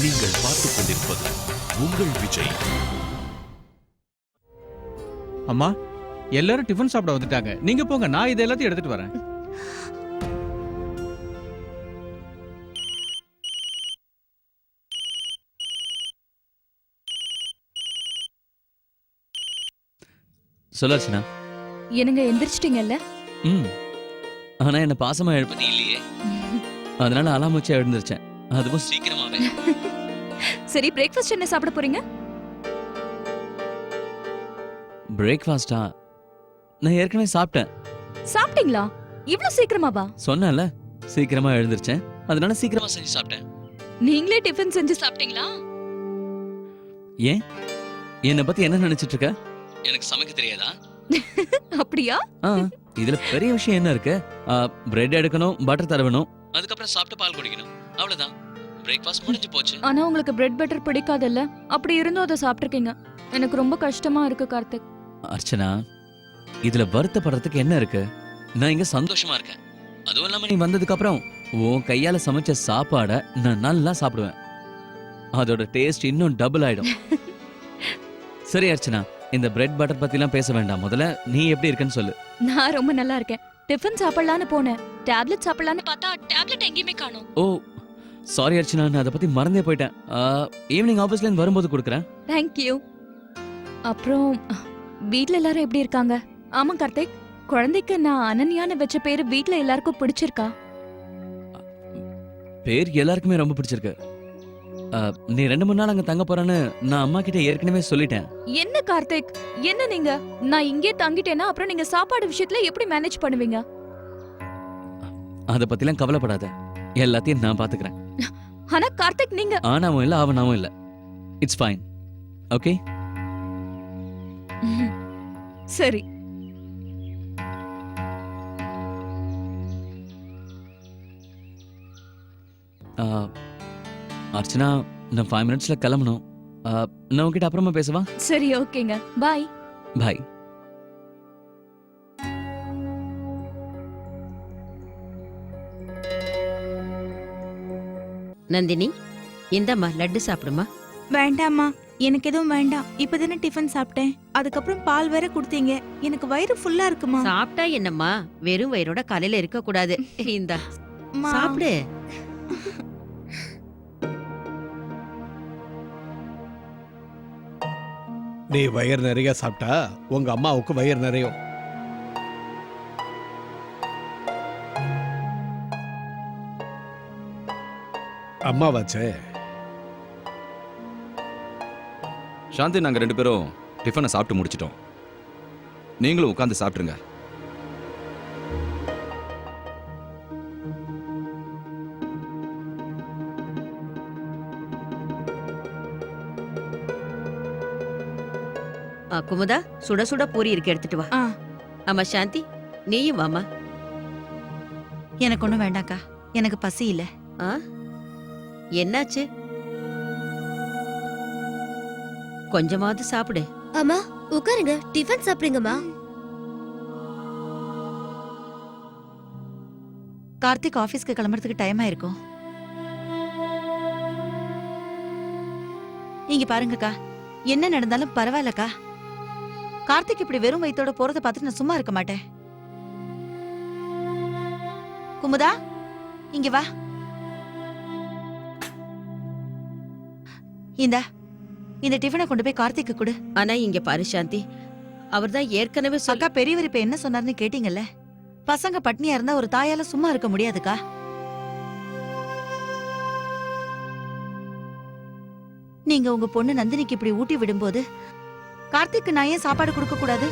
நீங்கள் பார்த்துக் கொண்டிருப்பது உங்கள் விஜய். அம்மா, எல்லாரும் டிஃபன் சாப்பிட வந்துட்டாங்க. நீங்க போங்க, நான் இதை எல்லாத்தையும் எடுத்துட்டு வரேன். சொல்லாச்சுனா என்னங்க எந்திரிச்சிட்டீங்கல்ல? ஆனா என்ன பாசமா எழுப்ப இல்லையே, அதனால அலாம் வச்சு எழுந்திருச்சேன். அதுவும் சீக்கிரமாவே. சரி, பிரேக்ஃபாஸ்ட் என்ன சாப்பிட போறீங்க? பிரேக்ஃபாஸ்டா? நான் ஏற்கனவே சாப்பிட்டேன். சாப்பிட்டீங்களா? இவ்ளோ சீக்கிரமாவா? சொன்னேன்ல சீக்கிரமா எழுந்திருச்சேன், அதனால சீக்கிரமா செஞ்சு சாப்பிட்டேன். நீங்களே டிஃபன் செஞ்சு சாப்பிட்டீங்களா? ஏன் என்ன பத்தி என்ன நினைச்சிட்டு இருக்க? எனக்கு சமைக்க தெரியாதா? அப்படியா? இதுல பெரிய விஷயம் என்ன இருக்கு? பிரெட் எடுக்கணும், பட்டர் தடவணும், அதுக்கப்புறம் சாப்பிட்டு பால் குடிக்கணும், அவ்வளவுதான். பிரேக்ஃபாஸ்ட் முடிஞ்சு போச்சு. ஆனா உங்களுக்கு பிரெட் பட்டர் பிடிக்காதல்ல, அப்படி இருந்தும் அதை சாப்பிட்டுருக்கீங்க. எனக்கு ரொம்ப கஷ்டமா இருக்கு கார்த்திக். அர்ச்சனா, இதுல வருத்தப்படுறதுக்கு என்ன இருக்கு? நான் இங்க சந்தோஷமா இருக்கேன். அதுவும் இல்லாம நீ வந்ததுக்கு அப்புறம் உன் கையால சமைச்ச சாப்பாட நான் நல்லா சாப்பிடுவேன். அதோட டேஸ்ட் இன்னும் டபுள் ஆயிடும். சரி அர்ச்சனா, இந்த பிரெட் பட்டர் பத்திலாம் பேச வேண்டாம். முதல்ல நீ எப்படி இருக்கன்னு சொல்லு. நான் ரொம்ப நல்லா இருக்கேன். டிஃபன் சாப்பிடலான்னு போனேன், டேப்லெட் சாப்பிடலான்னு பார்த்தா டேப்லெட் எங்கேயுமே காணோம். ஓ சாரி அர்ச்சனா, நான் அதை பத்தி மறந்தே போயிட்டேன். ஈவினிங் ஆபீஸ்ல இருந்து வரும்போது கொடுக்குறேன். தேங்க்யூ. அப்புறம் வீட்ல எல்லாரும் எப்படி இருக்காங்க? ஆமா கார்த்திக், குழந்தைக்கு நான் அனன்யான்னு வச்ச பேரு வீட்ல எல்லாருக்கும் பிடிச்சிருக்கா? பேர் எல்லாருக்குமே ரொம்ப பிடிச்சிருக்கு. நீ 2-3 நாள் அங்க தங்க போறேன்னு நான் அம்மா கிட்ட ஏற்கனவே சொல்லிட்டேன். என்ன கார்த்திக், என்ன நீங்க? நான் இங்கே தங்கிட்டேன்னா அப்புறம் நீங்க சாப்பாடு விஷயத்துல எப்படி மேனேஜ் பண்ணுவீங்க? அத பத்திலாம் கவலைப்படாத, எல்லாத்தையும் நான் பாத்துக்கிறேன். ஆனா கார்த்திக், நீங்க ஆனாவும் இல்ல அவனாவும் இல்ல. It's fine. ஓகே சரி. அர்ச்சனா, நான் 5 மினிட்ஸ்ல கிளம்பணும். நான் உங்ககிட்ட அப்புறமா பேசவா? சரி, ஓகேங்க. பாய். பாய். நந்தினி, இந்தம்மா லட்டு சாப்பிடுமா. வேண்டாம்மா, எனக்கு எதுவும் வேண்டாம். இப்பதானே டிஃபன் சாப்பிட்டேன், அதுக்கப்புறம் பால் வேற கொடுத்தீங்க. எனக்கு வயிறு ஃபுல்லா இருக்குமா. சாப்பிட்டா என்னம்மா, வெறும் வயிறோட காலையில இருக்க கூடாது. இந்த சாப்பிடு. நீ வயிறு நிறைய சாப்பிட்டா உங்க அம்மாவுக்கு வயிறு நிறையும். அம்மாவாச்சே. சாந்தி, நாங்க 2 பேரும் டிஃபனை சாப்பிட்டு முடிச்சிட்டோம். நீங்களும் உட்கார்ந்து சாப்பிட்டுருங்க. குமுதா, சுட சுட பூரி இருக்கு, எடுத்துட்டு வா. ஆமா சாந்தி, நீயும் வாமா. எனக்கு ஒண்ணும் வேண்டாம்க்கா, எனக்கு பசி இல்ல. என்னாச்சு? கொஞ்சமாவது சாப்பிடு. அம்மா உட்காருங்க, டிஃபன் சாப்பிடுங்கம்மா. கார்த்திக் ஆபீஸ்க்கு கிளம்புறதுக்கு டைம் ஆயிருக்கும். இங்க பாருங்கக்கா, என்ன நடந்தாலும் பரவாயில்லக்கா. கார்த்திக் இப்படி வெறும் வயித்தோட போறதை பார்த்துட்டு நான் சும்மா இருக்க மாட்டேன். குமுதா, இங்க வா. இந்த டிஃபனை கொண்டு போய் கார்த்திக்கு கொடு. ஆனா இங்க பாரு சாந்தி, அவர்தான் ஏற்கனவே அக்கா, பெரியவர் இப்ப என்ன சொன்னார்னு கேட்டீங்கல்ல. பசங்க பட்னியா இருந்தா ஒரு தாயால சும்மா இருக்க முடியாதுக்கா. நீங்க உங்க பொண்ணு நந்தினிக்கு இப்படி ஊட்டி விடும்போது கார்த்திக்கு நான் ஏன் சாப்பாடு கொடுக்க கூடாது?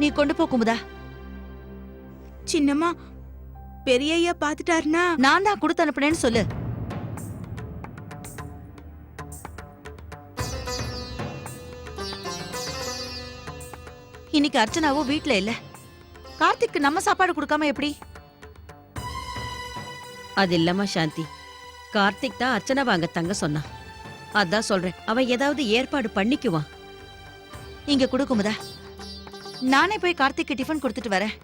நீ கொண்டு போ குமுதா. சின்னம்மா, பெரியய்யா பாத்துட்டாருனா நான் தான் கொடுத்து அனுப்புனேன்னு சொல்லு. இன்னைக்கு அர்ச்சனாவோ வீட்ல இல்ல. கார்த்திக்கு நம்ம சாப்பாடு கொடுக்காம எப்படி? அது இல்லம்மா சாந்தி, கார்த்திக் தான் அர்ச்சனா வாங்க தங்க சொன்னான். அதான் சொல்றேன், அவன் ஏதாவது ஏற்பாடு பண்ணிக்குவான். இங்க குடு குமுதா, நானே போய் கார்த்திக்கு டிஃபன் கொடுத்துட்டு வரேன்.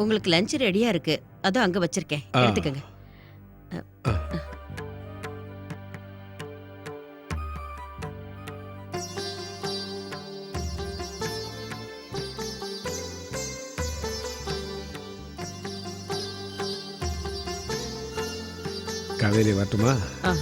உங்களுக்கு லஞ்ச் ரெடியா இருக்கு, அதான் அங்க வச்சிருக்கேன், ஆ. எடுத்துக்கங்க. காவேரி வரட்டுமா? ஆ.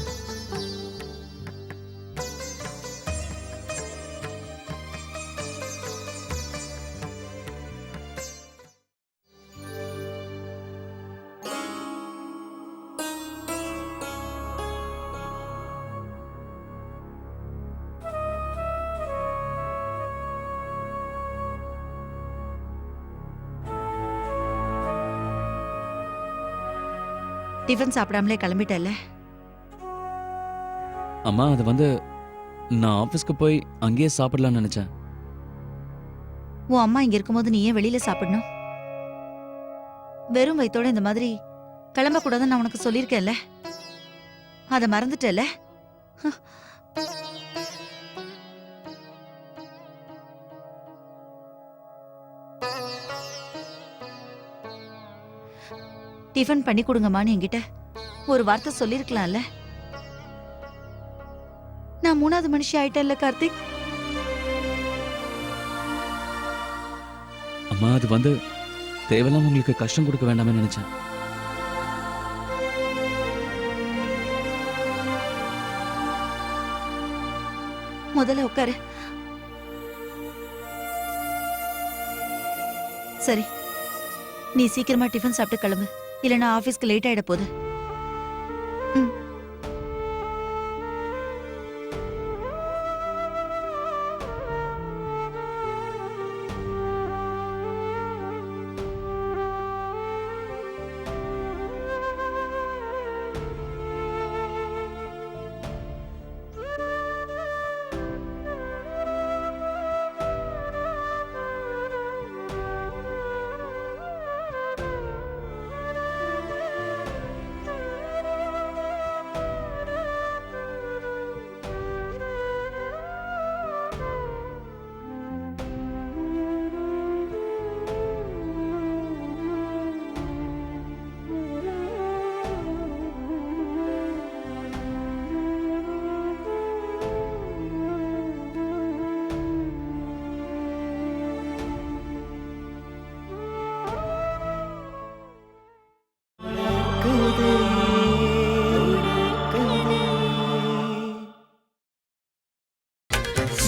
டிஃபன் சாப்பிடாமலே கிளம்பிட்டல. அம்மா அது வந்து நான் ஆபீஸ்க்கு போய் அங்கேயே சாப்பிடலாம்னு நினைச்சேன். உன் அம்மா இங்க இருக்கும்போது நீ ஏன் வெளியில சாப்பிடணும்? வெறும் வயித்தோட இந்த மாதிரி கிளம்ப கூடாதுன்னு நான் உனக்கு சொல்லியிருக்கேன்ல, அத மறந்துட்டல. டிஃபன் பண்ணி கொடுங்கம்மான்னு என்கிட்ட ஒரு வார்த்தை சொல்லிருக்கலாம்ல. நான் 3வது மனுஷி ஆயிட்டேன்ல கார்த்திக். அம்மா அது வந்து தேவையில்லாம உங்களுக்கு கஷ்டம் கொடுக்க வேண்டாமே நினைச்சேன். முதல்ல உட்காரு. சரி, நீ சீக்கிரமா டிஃபன் சாப்பிட்டு கிளம்பு, இல்லைன்னா ஆபீஸ்க்கு லேட் ஆயிட போகுது. ம்.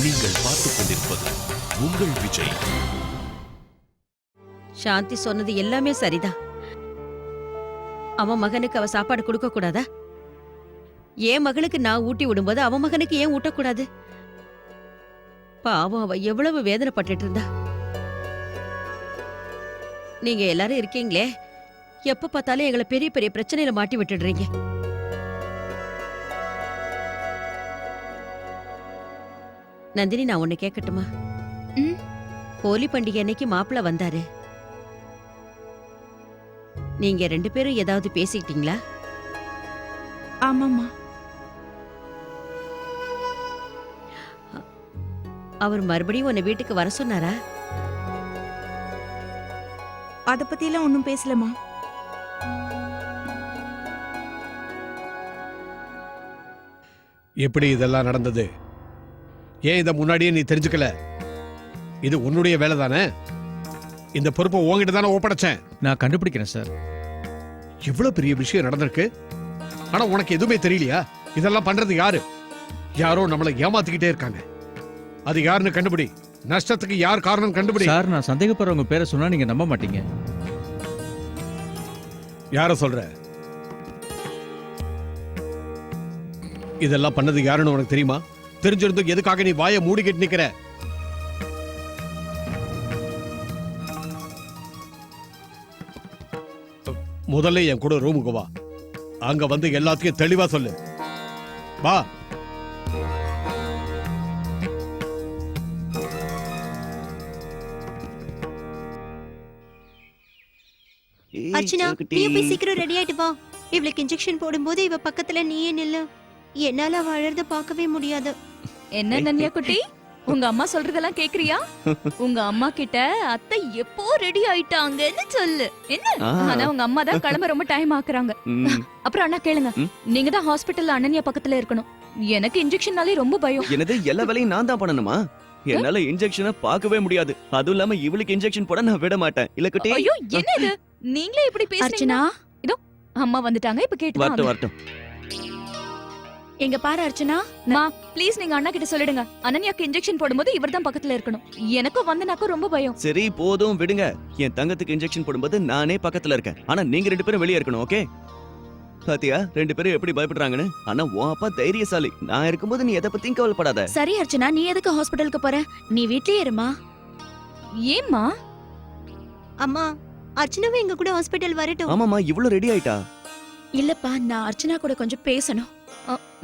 நீங்கள் பார்த்துக் கொண்டிருப்பது உங்கள் விஜய். சாந்தி சொன்னது எல்லாமே சரிதான். அவன் மகனுக்கு அவ சாப்பாடு கொடுக்க கூடாதா? என் மகளுக்கு நான் ஊட்டி விடும்போது அவன் மகனுக்கு ஏன் ஊட்டக்கூடாது? பாவம், அவ எவ்வளவு வேதனைப்பட்டுட்டு இருந்தா. நீங்க எல்லாரும் இருக்கீங்களே, எப்ப பார்த்தாலும் எங்களை பெரிய பெரிய பிரச்சனையில மாட்டி விட்டுடுறீங்க. நந்தினி, நான் ஒண்ணு கேட்கட்டுமா? ம். ஹோலி பண்டிகை அன்னைக்கு மாப்பிள்ள வந்தாரு. நீங்க 2 பேரும் ஏதாவது பேசிக்கிட்டீங்களா? ஆமாம்மா. அவர் மறுபடியும் உன்னை வீட்டுக்கு வர சொன்னாரா? அத பத்தி எல்லாம் ஒண்ணும் பேசலமா. எப்படி இதெல்லாம் நடந்தது? ஏன் இதை முன்னாடியே நீ தெரிஞ்சுக்கல? இது உன்னுடைய வேலை தானே. இந்த பொறுப்பை உன்கிட்ட தானே ஒப்படைச்சேன். நான் கண்டுபிடிக்கிறேன் சார். இவ்வளவு பெரிய விஷயம் நடந்திருக்கு, ஆனா உனக்கு எதுவுமே தெரியலையா? இதெல்லாம் பண்றது யாரு? யாரோ நம்மளை ஏமாத்திக்கிட்டே இருக்காங்க. அது யாருன்னு கண்டுபிடி. நஷ்டத்துக்கு யார் காரணம் கண்டுபிடி. சார், நான் சந்தேகப்படுறவங்க பேரை சொன்னா நீங்க நம்ப மாட்டீங்க. யார சொல்ற? இதெல்லாம் பண்ணது யாருன்னு உனக்கு தெரியுமா? தெரிஞ்சிருந்தும் எதுக்காக நீ வாயை மூடிக்கிட்டு நிக்கிற? முதல்ல என் கூட ரூமுக்கு வா. அங்க வந்து எல்லாத்தையும் தெளிவா சொல்லு. வா. அர்ச்சனா, நீ போய் சீக்கிரம் ரெடி ஆயிட்டு வா. இவளுக்கு இன்ஜெக்ஷன் போடும்போது இவ பக்கத்துல நீயே நில்லு. என்னால அவ அழறத பார்க்கவே முடியாது. என்ன நன்யா குட்டி, உங்க அம்மா சொல்றதெல்லாம் கேக்குறியா? உங்க அம்மா கிட்ட அத்தை எப்போ ரெடி ஆயிட்டாங்கன்னு சொல்லு. என்ன? ஆ. ஆனா உங்க அம்மா தான் கிளம்ப ரொம்ப டைம் ஆக்குறாங்க. ம், அப்புறம் அண்ணா கேளுங்க, ம். நீங்க தான் ஹாஸ்பிட்டல்ல அனன்யா பக்கத்துல இருக்கணும். எனக்கு இன்ஜெக்ஷன்னாலே ரொம்ப பயம். என்னது எல்லா வேலையும் நான் தான் பண்ணணுமா? என்னால இன்ஜெக்ஷனை பார்க்கவே முடியாது. அதுவும் இல்லாம இவளுக்கு இன்ஜெக்ஷன் போட நான் விட மாட்டேன். இல்ல குட்டி. ஐயோ என்ன இது? நீங்களே இப்படி பேசுறீங்க. அர்ச்சனா அம்மா வந்துட்டாங்க, இப்ப கேட்டு வரட்டும் வரட்டும். எங்க பாரு அர்ச்சனா. மா ப்ளீஸ் நீங்க அண்ணா கிட்ட சொல்லிடுங்க, அனன்யாக்கு இன்ஜெக்ஷன் போடும்போது இவர்தான் பக்கத்துல இருக்கணும். எனக்கும் வந்தனாக்கும் ரொம்ப பயம். சரி போதும் விடுங்க. என் தங்கத்துக்கு இன்ஜெக்ஷன் போடும்போது நானே பக்கத்துல இருக்கேன். ஆனா நீங்க 2 பேரும் வெளியே இருக்கணும். ஓகே? பாத்தியா 2 பேரும் எப்படி பயப்படுறாங்கன்னு? ஆனா உன் அப்பா தைரியசாலி. நான் இருக்கும்போது நீ எதை பத்தியும் கவலைப்படாத. சரி அர்ச்சனா, நீ எதுக்கு ஹாஸ்பிட்டலுக்கு போற? நீ வீட்லயே இருமா. ஏம்மா? அம்மா அர்ச்சனாவும் எங்க கூட ஹாஸ்பிட்டல் வரட்டும். ஆமாமா இவ்வளவு ரெடி ஆயிட்டா? இல்லப்பா, நான் அர்ச்சனா கூட கொஞ்சம் பேசணும்.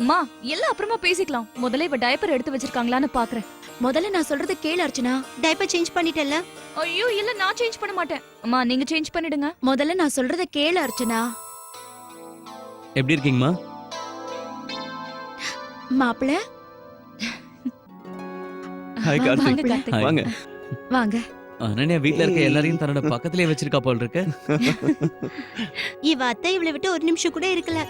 அம்மா எல்லாம் அப்புறமா பேசிக்கலாம். முதல்ல இவ டயப்பர் எடுத்து வச்சிருக்காங்களான்னு பாக்குறேன். முதல்ல நான் சொல்றத கேளு அர்ச்சனா. Diaper change பண்ணிட்டல்ல? ஐயோ இல்ல, நான் சேஞ்ச் பண்ண மாட்டேன். அம்மா நீங்க சேஞ்ச் பண்ணிடுங்க. முதல்ல நான் சொல்றத கேளு அர்ச்சனா. எப்படி இருக்கீங்கம்மா? மாப்பிள ஹாய் வாங்க கார்த்திக். கார்த்திக். வாங்க. வாங்க. அனன்யா வீட்ல இருக்க எல்லாரையும் தன்னோட பக்கத்திலே வச்சிருக்கா போல் இருக்கு. இவ அத்தை இவளை விட்டு ஒரு நிமிஷம் கூட இருக்கல.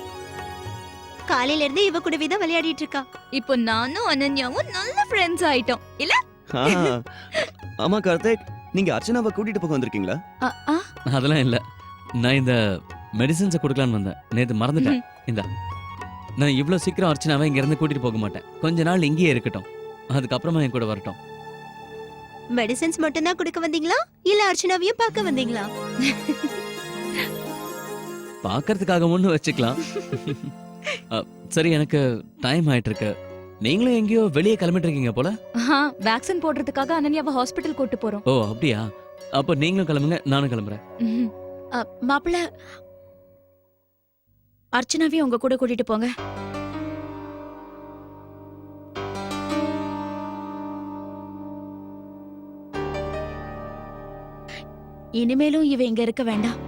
காலையில இருந்து இவ கூடவே தான் விளையாடிட்டு இருக்கா. இப்போ நானும் அனன்யாவும் நல்ல ஃப்ரெண்ட்ஸ் ஆயிட்டோம் இல்ல? ஆ. ஆமா கார்த்திக், நீங்க அர்ச்சனாவை கூட்டிட்டு போக வந்திருக்கீங்களா? அ, ஆ, அதெல்லாம் இல்ல. நான் இந்த மெடிசின்ஸை கொடுக்கலான்னு வந்தேன். நேத்து மறந்துட்டேன். இந்தா. நான் இவ்ளோ சீக்கிரம் அர்ச்சனாவை இங்க இருந்து கூட்டிட்டு போக மாட்டேன். கொஞ்ச நாள் இங்கேயே இருக்கட்டும். அதுக்கப்புறமா என் கூட வரட்டும். மெடிசன்ஸ் மட்டும் தான் கொடுக்க வந்தீங்களா இல்ல அர்ச்சனாவையும் பார்க்க வந்தீங்களா? பார்க்கறதுக்காக ஒண்ணு வச்சுக்கலாம். சரி, எனக்கு டைம் ஆயிட்டு இருக்கு. நீங்களும் எங்கேயோ வெளியே கிளம்பிட்டு இருக்கீங்க போல. வேக்சின் போடுறதுக்காக அனன்யாவை ஹாஸ்பிட்டல் கூட்டு போறோம். ஓ அப்படியா? அப்போ நீங்களும் கிளம்புங்க, நானும் கிளம்புறேன். ம்ஹும். மாப்பிள அர்ச்சனாவையும் உங்க கூட கூட்டிட்டு போங்க. இனிமேலும் இவ இங்க இருக்க வேண்டாம்.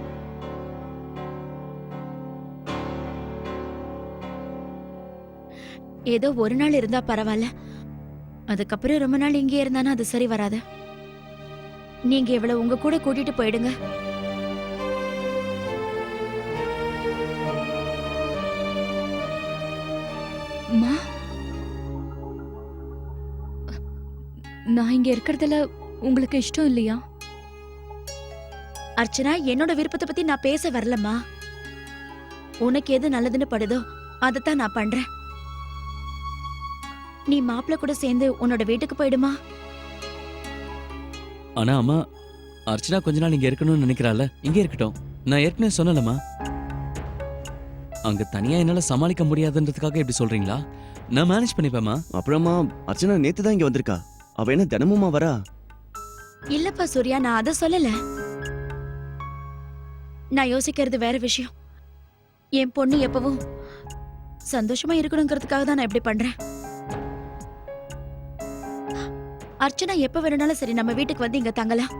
ஏதோ ஒரு நாள் இருந்தா பரவாயில்ல. அதுக்கப்புறம் ரொம்ப நாள் இங்கே இருந்தானா அது சரி வராது. நீங்க இவள உங்க கூட கூட்டிட்டு போயிடுங்க. அம்மா, நான் இங்க இருக்கிறதுல உங்களுக்கு இஷ்டம் இல்லையா? அர்ச்சனா, என்னோட விருப்பத்தை பத்தி நான் பேச வரலம்மா. உனக்கு எது நல்லதுன்னு படுதோ அதைத்தான் நான் பண்றேன். நீ மாப்பிள்ள கூட சேர்ந்து உன்னோட வீட்டுக்கு போயிடுமா. ஆனா அம்மா, அர்ச்சனா கொஞ்ச நாள் இங்க இருக்கணும்னு நினைக்கிறாள். இங்க இருக்கட்டும். நான் ஏற்கனவே சொன்னலம்மா, அங்க தனியா என்னால சமாளிக்க முடியாதுன்றதுக்காக எப்படி சொல்றீங்களா? நான் மேனேஜ் பண்ணிப்பேம்மா. அப்புறமா அர்ச்சனா நேத்து தான் இங்க வந்திருக்கா. அவ என்ன தினமுமா வரா? இல்லப்பா சூர்யா, நான் அதை சொல்லல. நான் யோசிக்கிறது வேற விஷயம். என் பொண்ணு எப்பவும் சந்தோஷமா இருக்கணுங்கிறதுக்காக தான் நான் இப்படி பண்றேன். அர்ச்சனா எப்ப வேணும்னாலும் சரி நம்ம வீட்டுக்கு வந்து இங்க தங்கலாம்.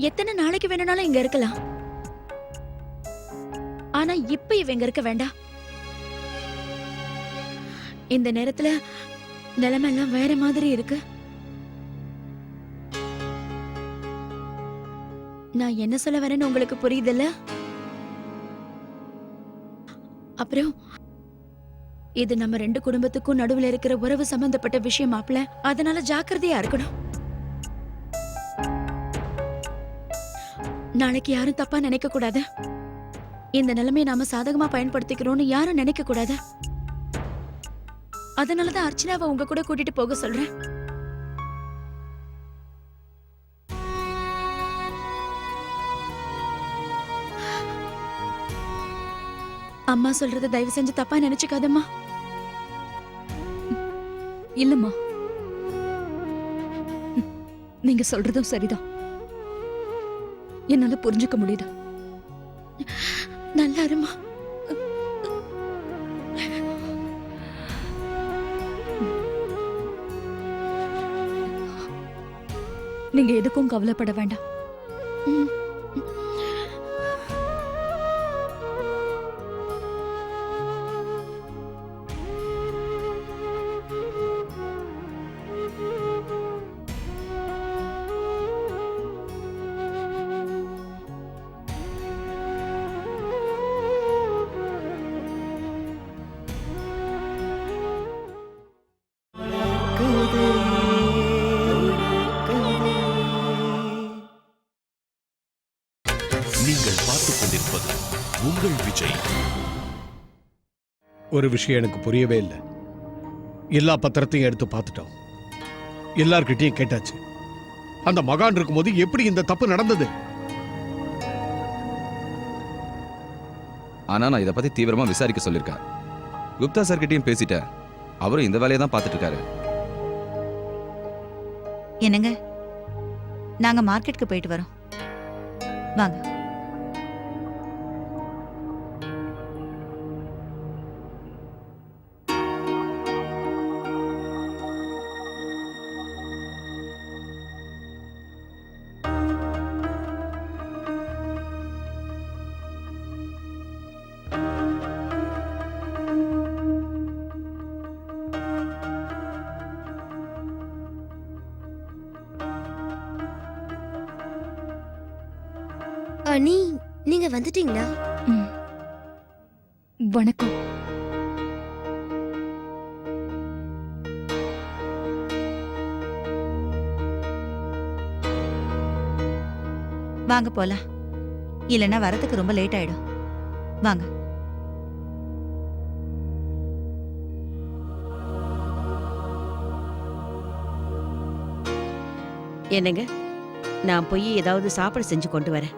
எத்தனை நாளைக்கு வேணும்னாலும் இங்க இருக்கலாம். ஆனா இப்ப இவ இங்க இருக்க வேண்டாம். இந்த நேரத்துல நிலைமை எல்லாம் வேற மாதிரி இருக்கு. நான் என்ன சொல்ல வரேன்னு உங்களுக்கு புரியுதுல்ல? அப்புறம் இது நம்ம 2 குடும்பத்துக்கும் நடுவுல இருக்கிற உறவு சம்பந்தப்பட்ட விஷயம் மாப்ள. அதனால ஜாக்கிரதையா இருக்கணும். நாளைக்கு யாரும் தப்பா நினைக்க கூடாது. இந்த நிலைமையை நாம சாதகமா பயன்படுத்திக்கிறோம்னு யாரும் நினைக்க கூடாது. அதனாலதான் அர்ச்சனாவை உங்க கூட கூட்டிட்டு போக சொல்றேன். அம்மா சொல்றத தயவு செஞ்சு தப்பா நினைச்சுக்காதம்மா. இல்லம்மா, நீங்க சொல்றதும் சரிதான். என்னால புரிஞ்சுக்க முடியுது. நல்லா இருமா. நீங்க எதுக்கும் கவலைப்பட வேண்டாம். ம். நீங்கள் பார்த்துக் கொண்டிருப்பது உங்கள் விஜய். ஒரு விஷயம் எனக்கு புரியவே இல்லை. எல்லா பத்திரத்தையும் எடுத்து பார்த்துட்டோம், எல்லார்கிட்டயும் கேட்டாச்சு. அந்த மகான் இருக்கும்போது எப்படி இந்த தப்பு நடந்தது? ஆனா நான் இதை பத்தி தீவிரமா விசாரிக்க சொல்லியிருக்கேன். குப்தா சார் கிட்டயும் பேசிட்டேன். அவரும் இந்த வேலையை தான் பார்த்துட்டு இருக்காரு. என்னங்க, நாங்க மார்க்கெட்டுக்கு போயிட்டு வரோம், வாங்க. அனி, நீங்க வந்துட்டீங்களா? ம். வணக்கம். வாங்க போலாம், இல்லைன்னா வரதுக்கு ரொம்ப லேட் ஆயிடும். வாங்க. என்னங்க, நான் போய் ஏதாவது சாப்பாடு செஞ்சு கொண்டு வரேன்.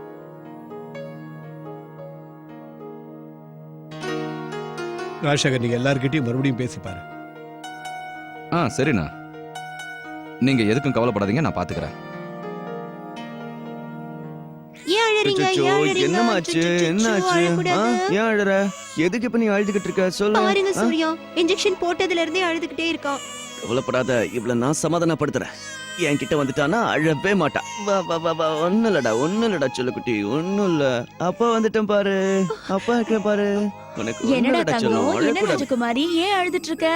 ராஜசேகர், நீங்க எல்லார்கிட்டயும் மறுபடியும் பேசி பாரு. சரிண்ணா, நீங்க எதுக்கும் கவலைப்படாதீங்க, நான் பாத்துக்கிறேன். ஏன் அழறீங்க? அச்சச்சோ, ஏன் அழறீங்க? என்னமாச்சு? அச்சச்சோ, என்னாச்சு? அழக்கூடாது. ஏன் அழற? எதுக்கு இப்ப நீ அழுதுகிட்டு இருக்க? சொல்லு. பாருங்க சூர்யா, இன்ஜெக்ஷன் போட்டதுல இருந்தே அழுதுகிட்டே இருக்கான். கவலைப்படாத, இவ்வளவு நான் சமாதானப்படுத்துறேன். என்கிட்ட வந்துட்டானா அழவே மாட்டா. வா வா வா வா, ஒண்ணும் இல்லடா சொல்லுக்குட்டி, ஒண்ணும் இல்ல. அப்பா வந்துட்டேன் பாரு, அப்பா இருக்கேன் பாரு. உனக்கு ஒண்ணும் என்னடா இல்லடா தங்கம், சொல்லும், என்ன அழக்கூடாது. ராஜகுமாரி, ஏன் அழுதுட்டு இருக்க?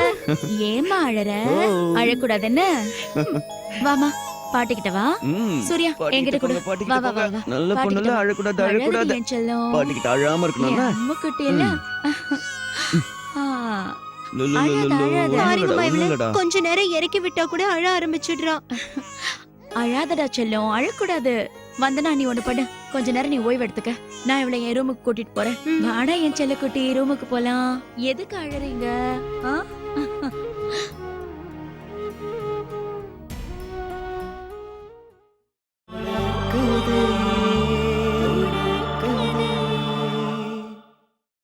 ஏம்மா அழற? ஓ. அழக்கூடாது என்ன? வாமா, பாட்டிக்கிட்ட வா. ம், சூர்யா, பாட்டிக்கிட்ட என்கிட்ட கொடு. போங்க, பாட்டிக்கிட்ட வா, வா, போங்க. வா, வா. நல்ல பொண்ணுல பாட்டிக்கிட்ட வா. அழக்கூடாது, அழாதடி அழக்கூடாது. என் செல்லம். பாட்டிக்கிட்ட அழாம இருக்கணும்ல. என் அம்முக்குட்டி இல்ல? ஆ, லுலு, அழாத, லுலு, லுலு. அழாத. பாருங்கம்மா, ஒண்ணும் இவள இல்லடா. கொஞ்ச நேரம் இறக்கி விட்டா கூட அழ ஆரம்பிச்சிடுறான். அழாதடா செல்லம், அழக்கூடாது. வந்தனா நீ ஒண்ணு பண்ணு, கொஞ்ச நேரம் நீ ஓய்வு எடுத்துக்க. நான் இவளை என் ரூமுக்கு கூட்டிட்டு போறேன். ம். வாடா என் செல்லக்குட்டி, ரூமுக்கு போலாம். எதுக்கு அழறீங்க? ஆ?